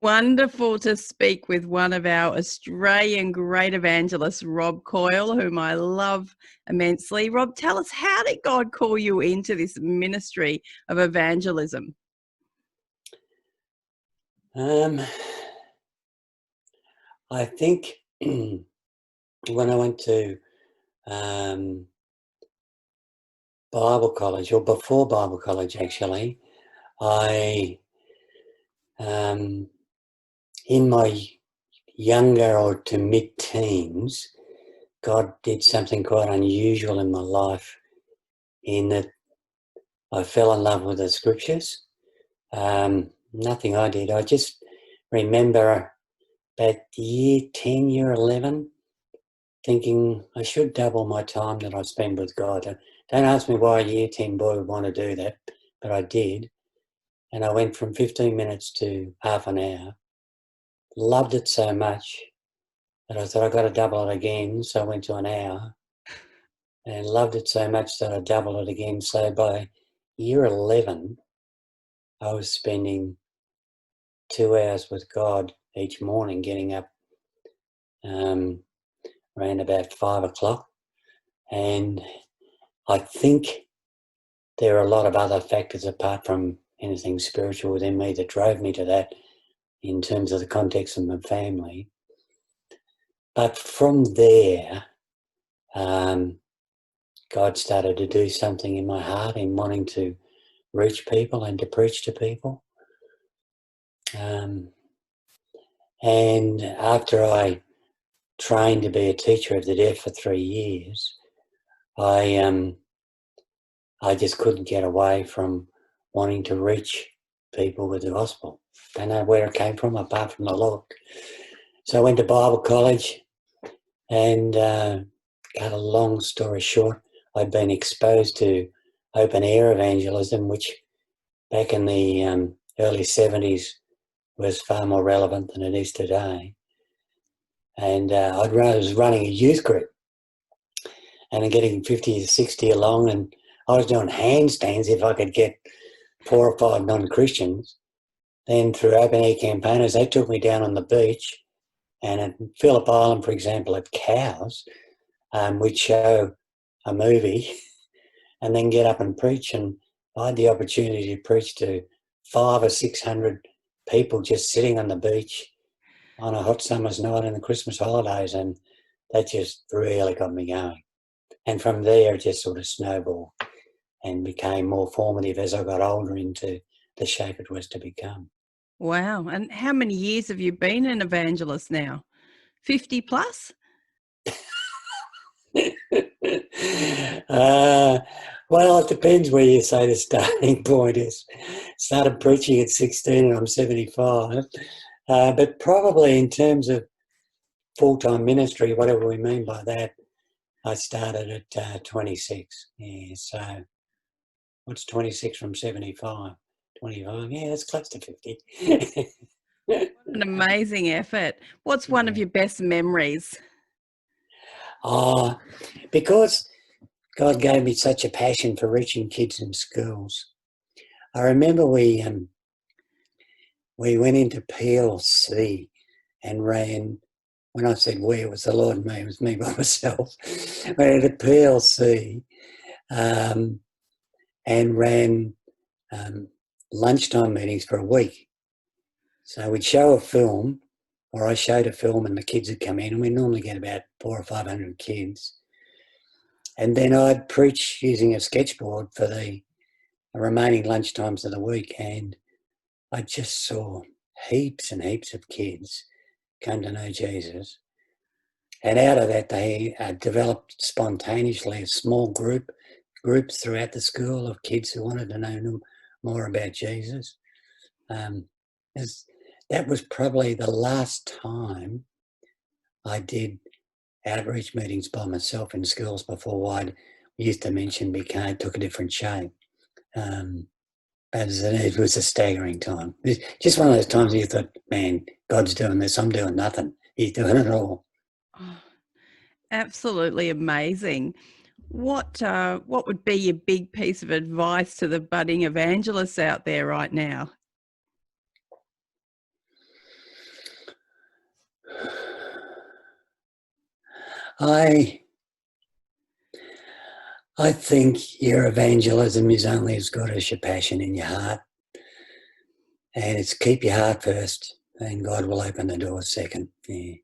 Wonderful to speak with one of our Australian great evangelists, Rob Coyle, whom I love immensely. Rob, tell us, how did God call you into this ministry of evangelism? I think when I went to Bible college, or before Bible college actually, I, in my younger or to mid-teens, God did something quite unusual in my life in that I fell in love with the scriptures. Nothing I did. I just remember about year 10, year 11, thinking I should double my time that I spend with God. Don't ask me why a year 10 boy would want to do that, but I did. And I went from 15 minutes to half an hour. Loved it so much that I thought I've got to double it again. So I went to an hour and loved it so much that I doubled it again. So by year 11, I was spending 2 hours with God each morning, getting up around about 5 o'clock. And I think there are a lot of other factors apart from anything spiritual within me that drove me to that in terms of the context of my family. But from there, God started to do something in my heart in wanting to reach people and to preach to people. And after I trained to be a teacher of the deaf for 3 years, I just couldn't get away from wanting to reach people with the gospel. Don't know where it came from apart from the Lord. So I went to Bible college and cut a long story short, I'd been exposed to open air evangelism, which back in the early 70s was far more relevant than it is today. And I was running a youth group and getting 50 to 60 along, and I was doing handstands if I could get 4 or 5 non-Christians. Then through open air campaigners, they took me down on the beach, and at Phillip Island, for example, at Cows, we'd show a movie and then get up and preach. And I had the opportunity to preach to 500 or 600 people just sitting on the beach on a hot summer's night in the Christmas holidays, and that just really got me going. And from there, it just sort of snowballed and became more formative as I got older into the shape it was to become. Wow. And how many years have you been an evangelist now? 50 plus? Well, it depends where you say the starting point is. Started preaching at 16 and I'm 75. But probably in terms of full-time ministry, whatever we mean by that, I started at 26. Yeah, so what's 26 from 75? 25, yeah, that's close to 50. An amazing effort. What's one of your best memories? Because God gave me such a passion for reaching kids in schools. I remember we went into PLC and ran. When I said we, it was the Lord and me. It was me by myself. Went into PLC and ran lunchtime meetings for a week. So we'd show a film, or I showed a film, and the kids would come in, and we normally get about 400 or 500 kids. And then I'd preach using a sketchboard for the remaining lunchtimes of the week, and I just saw heaps and heaps of kids come to know Jesus. And out of that, they developed spontaneously a small groups throughout the school of kids who wanted to know more about Jesus. That was probably the last time I did outreach meetings by myself in schools before wide youth dimension took a different shape. As it was a staggering time. It's just one of those times you thought, man, God's doing this, I'm doing nothing. He's doing it all. Oh, absolutely amazing. What would be your big piece of advice to the budding evangelists out there right now? I think your evangelism is only as good as your passion in your heart. And it's keep your heart first, and God will open the door second. Yeah.